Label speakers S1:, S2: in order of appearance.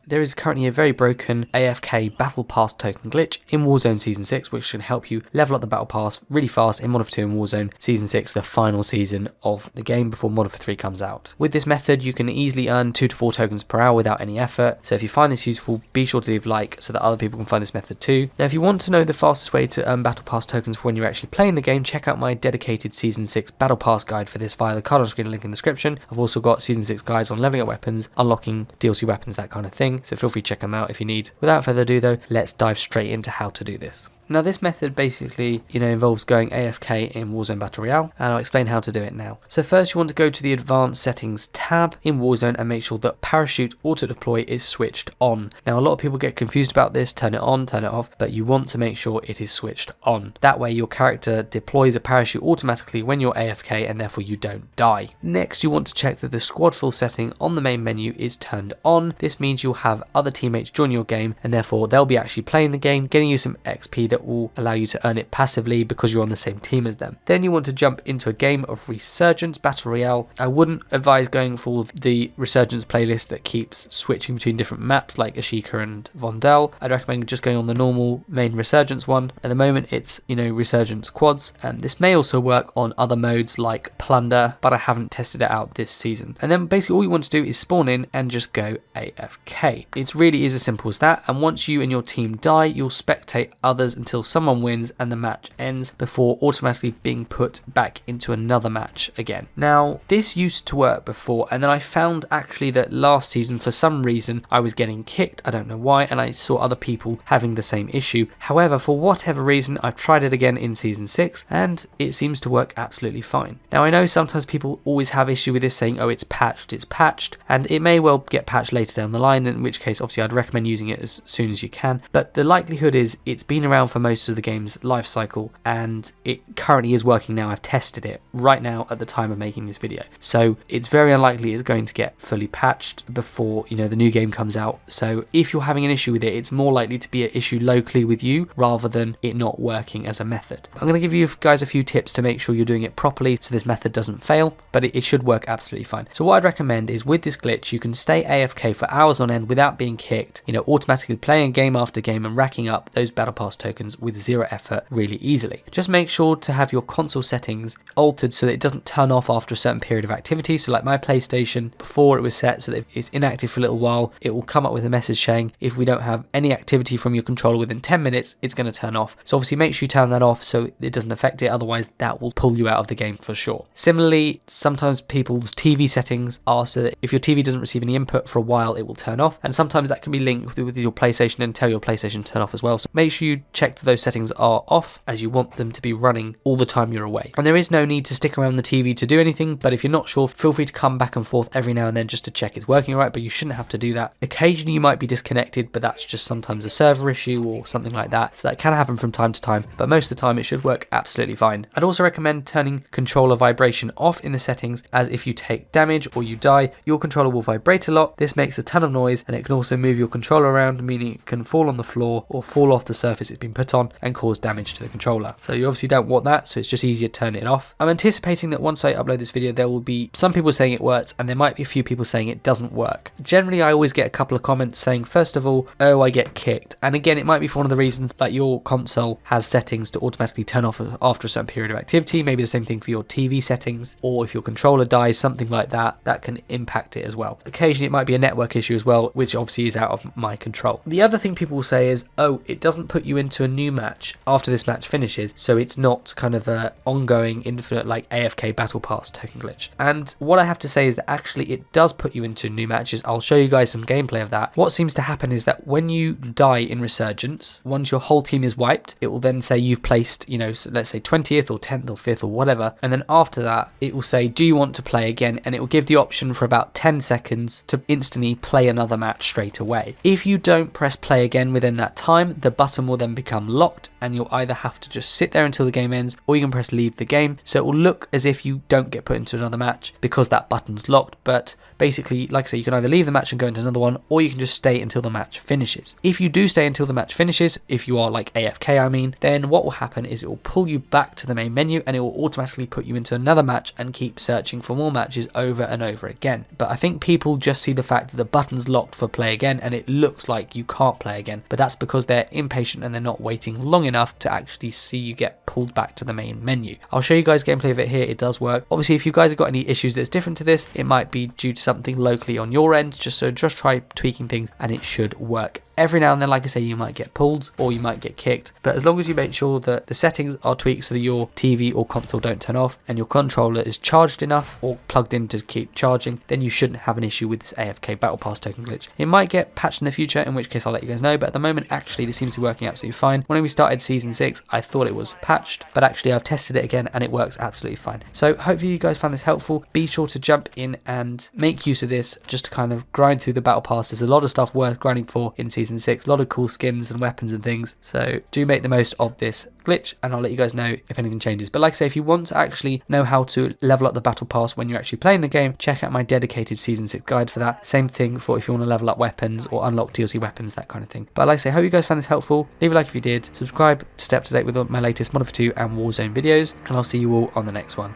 S1: there is currently a very broken AFK Battle Pass token glitch in Warzone Season 6, which can help you level up the Battle Pass really fast in MW2 and Warzone Season 6, the final season of the game before Modern 3 comes out. With this method, you can easily earn 2 to 4 tokens per hour without any effort, so if you find this useful, be sure to leave a like so that other people can find this method too. Now, if you want to know the fastest way to earn Battle Pass tokens for when you're actually playing the game, check out my dedicated Season 6 Battle Pass guide for this via the card on screen link in the description. I've also got Season 6 guides on leveling up weapons, unlocking DLC weapons, that kind of thing, so feel free to check them out if you need. Without further ado though, let's dive straight into how to do this. Now, this method basically, involves going AFK in Warzone Battle Royale, and I'll explain how to do it now. So first, you want to go to the Advanced Settings tab in Warzone and make sure that Parachute Auto Deploy is switched on. Now, a lot of people get confused about this, turn it on, turn it off, but you want to make sure it is switched on. That way, your character deploys a parachute automatically when you're AFK, and therefore you don't die. Next, you want to check that the squad fill setting on the main menu is turned on. This means you'll have other teammates join your game, and therefore they'll be actually playing the game, getting you some XP that will allow you to earn it passively because you're on the same team as them. Then you want to jump into a game of Resurgence Battle Royale. I wouldn't advise going for the Resurgence playlist that keeps switching between different maps like Ashika and Vondel. I'd recommend just going on the normal main Resurgence one. At the moment it's, Resurgence quads, and this may also work on other modes like Plunder, but I haven't tested it out this season. And then basically all you want to do is spawn in and just go AFK. It really is as simple as that, and once you and your team die, you'll spectate others until someone wins and the match ends before automatically being put back into another match again. Now, this used to work before, and then I found actually that last season for some reason I was getting kicked, I don't know why, and I saw other people having the same issue. However, for whatever reason, I've tried it again in Season 6 and it seems to work absolutely fine. Now, I know sometimes people always have issue with this, saying, oh, it's patched, and it may well get patched later down the line, in which case obviously I'd recommend using it as soon as you can, but the likelihood is it's been around for most of the game's life cycle and it currently is working now. I've tested it right now at the time of making this video, so it's very unlikely it's going to get fully patched before the new game comes out. So if you're having an issue with it, it's more likely to be an issue locally with you rather than it not working as a method. I'm going to give you guys a few tips to make sure you're doing it properly so this method doesn't fail, but it should work absolutely fine. So what I'd recommend is with this glitch you can stay AFK for hours on end without being kicked, automatically playing game after game and racking up those battle pass tokens with zero effort really easily. Just make sure to have your console settings altered so that it doesn't turn off after a certain period of activity. So like my PlayStation, before it was set so that if it's inactive for a little while, it will come up with a message saying if we don't have any activity from your controller within 10 minutes, it's going to turn off. So obviously make sure you turn that off so it doesn't affect it, otherwise that will pull you out of the game for sure. Similarly, sometimes people's TV settings are so that if your TV doesn't receive any input for a while, it will turn off, and sometimes that can be linked with your PlayStation and tell your PlayStation to turn off as well. So make sure you check that those settings are off, as you want them to be running all the time you're away. And there is no need to stick around the TV to do anything, but if you're not sure, feel free to come back and forth every now and then just to check it's working right, but you shouldn't have to do that. Occasionally you might be disconnected, but that's just sometimes a server issue or something like that, so that can happen from time to time, but most of the time it should work absolutely fine. I'd also recommend turning controller vibration off in the settings, as if you take damage or you die, your controller will vibrate a lot. This makes a ton of noise, and it can also move your controller around, meaning it can fall on the floor or fall off the surface it's been put on and cause damage to the controller. So you obviously don't want that, so it's just easier to turn it off. I'm anticipating that once I upload this video, there will be some people saying it works, and there might be a few people saying it doesn't work. Generally, I always get a couple of comments saying, first of all, oh, I get kicked. And again, it might be for one of the reasons that your console has settings to automatically turn off after a certain period of activity. Maybe the same thing for your TV settings, or if your controller dies, something like that, that can impact it as well. Occasionally, it might be a network issue as well, which obviously is out of my control. The other thing people will say is, oh, it doesn't put you into a new match after this match finishes, so it's not kind of a ongoing infinite like AFK battle pass token glitch. And what I have to say is that actually it does put you into new matches. I'll show you guys some gameplay of that. What seems to happen is that when you die in Resurgence, once your whole team is wiped, it will then say you've placed, let's say 20th or 10th or 5th or whatever, and then after that it will say, do you want to play again? And it will give the option for about 10 seconds to instantly play another match straight away. If you don't press play again within that time, the button will then become locked, and you'll either have to just sit there until the game ends, or you can press leave the game. So it will look as if you don't get put into another match because that button's locked, but basically, like I say, you can either leave the match and go into another one, or you can just stay until the match finishes. If you do stay until the match finishes, if you are like AFK I mean, then what will happen is it will pull you back to the main menu and it will automatically put you into another match and keep searching for more matches over and over again. But I think people just see the fact that the button's locked for play again and it looks like you can't play again, but that's because they're impatient and they're not waiting long enough to actually see you get pulled back to the main menu. I'll show you guys gameplay of it here. It does work. Obviously, if you guys have got any issues that's different to this, it might be due to something locally on your end, just try tweaking things and it should work. Every now and then, like I say, you might get pulled or you might get kicked, but as long as you make sure that the settings are tweaked so that your TV or console don't turn off and your controller is charged enough or plugged in to keep charging, then you shouldn't have an issue with this AFK Battle Pass token glitch. It might get patched in the future, in which case I'll let you guys know, but at the moment, actually, this seems to be working absolutely fine. When we started Season 6, I thought it was patched, but actually I've tested it again and it works absolutely fine. So hopefully you guys found this helpful. Be sure to jump in and make use of this just to kind of grind through the Battle Pass. There's a lot of stuff worth grinding for in Season 6, a lot of cool skins and weapons and things, so do make the most of this glitch and I'll let you guys know if anything changes. But like I say, if you want to actually know how to level up the battle pass when you're actually playing the game, check out my dedicated Season 6 guide for that. Same thing for if you want to level up weapons or unlock DLC weapons, that kind of thing. But like I say, hope you guys found this helpful. Leave a like if you did, subscribe to stay up to date with my latest MW2 and Warzone videos, and I'll see you all on the next one.